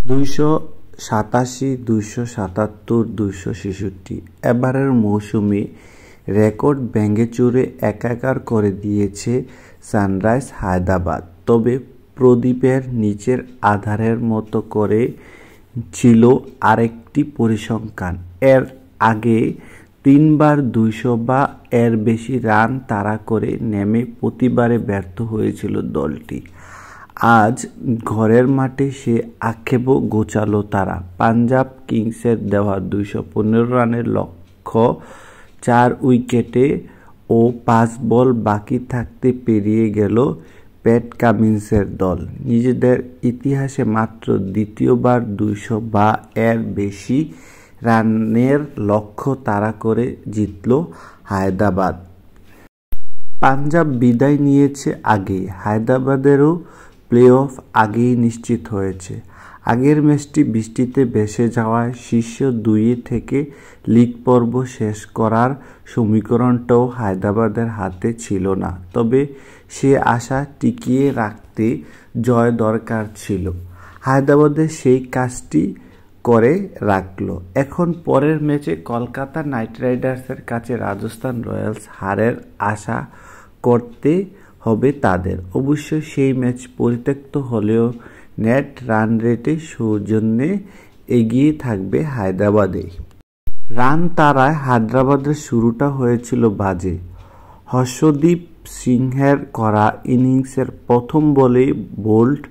287, 277, 266 এবারের মৌসুমে রেকর্ড ভেঙেচুরে একাকার করে দিয়েছে সানরাইজ হায়দ্রাবাদ। তবে প্রদীপের নিচের আধারের মতো করে ছিল আরেকটি পরিসংখ্যান। এর আগে 3 বার 200 বা এর বেশি রান তাড়া করে নেমে প্রতিবারে ব্যর্থ হয়েছিল দলটি। আজ ঘরের মাঠে সে আক্ষেপও ঘোচালো তারা। পাঞ্জাব কিংসের দেওয়া 215 রানের লক্ষ্য 4 উইকেটে ও 5 বল বাকি থাকতে পেরিয়ে গেল প্যাট কামিন্সের দল। নিজেদের ইতিহাসে মাত্র দ্বিতীয়বার 200 বা এর বেশি রানের লক্ষ্য তাড়া করে জিতল হায়দ্রাবাদ। পাঞ্জাব বিদায় নিয়েছে আগেই, হায়দ্রাবাদেরও প্লে অফ আগেই নিশ্চিত হয়েছে। আগের ম্যাচটি বৃষ্টিতে ভেসে যাওয়ায় শীর্ষ 2 থেকে লিগ পর্ব শেষ করার সমীকরণটাও হায়দ্রাবাদের হাতে ছিল না। তবে সে আশা টিকিয়ে রাখতে জয় দরকার ছিল। হায়দ্রাবাদের সেই কাজটি করে রাখল। এখন পরের ম্যাচে কলকাতা নাইট রাইডার্সের কাছে রাজস্থান রয়্যালস হারের আশা করতে হবে তাদের। অবশ্য সেই ম্যাচ পরিত্যক্ত হলেও নেট রান রেটে সৌজন্যে এগিয়ে থাকবে হায়দ্রাবাদে। রান তাড়ায় হায়দ্রাবাদের শুরুটা হয়েছিল বাজে। হর্ষদীপ সিংহের করা ইনিংসের প্রথম বলেই বোল্ড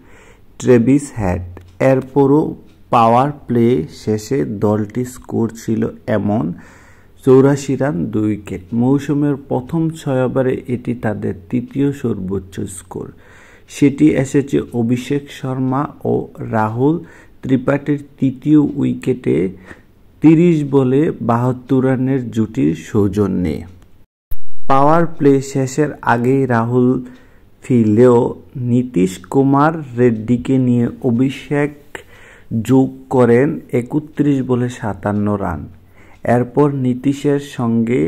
ট্রেভিস হেড। এরপরও পাওয়ার প্লে শেষে দলটির স্কোর ছিল এমন 84 রান 2 উইকেট। মৌসুমের প্রথম 6 ওভারে এটি তাদের তৃতীয় সর্বোচ্চ স্কোর। সেটি এসেছে অভিষেক শর্মা ও রাহুল ত্রিপাঠীর তৃতীয় উইকেটে 30 বলে 72 রানের জুটির সৌজন্যে। পাওয়ার প্লে শেষের আগেই রাহুল ফিরলেও নীতিশ কুমার রেড্ডিকে নিয়ে অভিষেক যোগ করেন 31 বলে 57 রান। এরপর নীতিশের সঙ্গে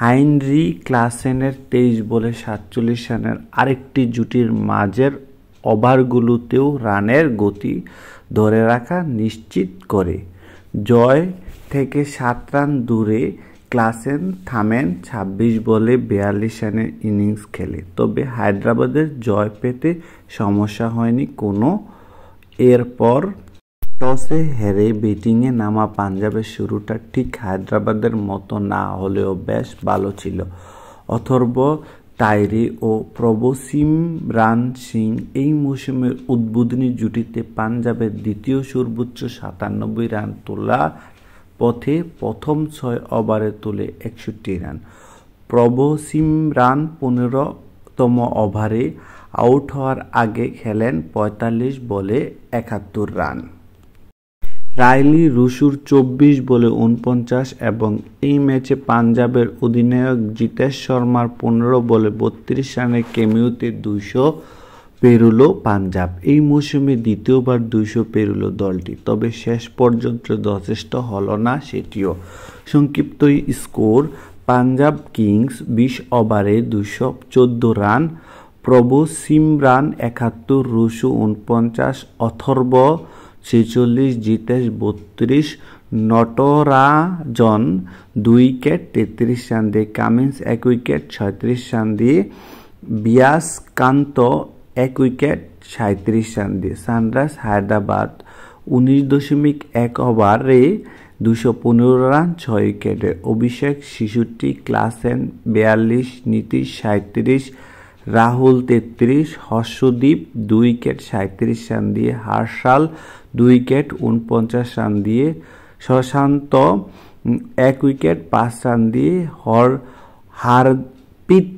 হাইনরি ক্লাসেনের 23 বলে 47 রানের আরেকটি জুটির মাঝের ওভারগুলোতেও রানের গতি ধরে রাখা নিশ্চিত করে। জয় থেকে 7 রান দূরে ক্লাসেন থামেন 26 বলে 42 রানের ইনিংস খেলে। তবে হায়দ্রাবাদের জয় পেতে সমস্যা হয়নি কোনো। এরপর টসে হেরে ব্যাটিংয়ে নামা পাঞ্জাবের শুরুটা ঠিক হায়দ্রাবাদের মতো না হলেও বেশ ভালো ছিল। অথর্ব তাইরি ও প্রভসিমরান সিং এই মৌসুমের উদ্বোধনী জুটিতে পাঞ্জাবের দ্বিতীয় সর্বোচ্চ 97 রান তোলার পথে। প্রথম 6 ওভারে তোলে 61 রান। প্রভসিমরান 15তম ওভারে আউট হওয়ার আগে খেলেন 45 বলে 71 রান। রাইলি রুশোর 24 বলে 49 এবং এই ম্যাচে পাঞ্জাবের অধিনায়ক জিতেশ শর্মার 15 বলে 32 রানের ক্যামিওতে 200 পেরোল পাঞ্জাব। এই মৌসুমে দ্বিতীয়বার 200 পেরোল দলটি। তবে শেষ পর্যন্ত যথেষ্ট হল না সেটিও। সংক্ষিপ্ত স্কোর: পাঞ্জাব কিংস 20 ওভারে 214 run, Prabhsimran 71, Rossouw 49, Atharva 46, Jitesh 32, Natarajan 2 wicket 33 run দিয়ে, কামিন্স 1 উইকেট 36 রান দিয়ে, বিয়াসকান্ত 1 উইকেট 37 রান দিয়ে। সানরাইজ হায়দ্রাবাদ 19.1 ওভারে 215 রান 6 উইকেটে। Abhishek 66, Klaasen 42, Nitish 37, Rahul 33, Harshdeep 2 wicket 37 run দিয়ে, হার্ষাল 2 উইকেট 49 রান দিয়ে, শশান্ত 1 উইকেট 5 রান দিয়ে, হারপ্রীত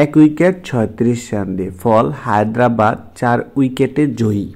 1 উইকেট 36 রান দিয়ে। ফল: হায়দ্রাবাদ 4 উইকেটে জয়ী।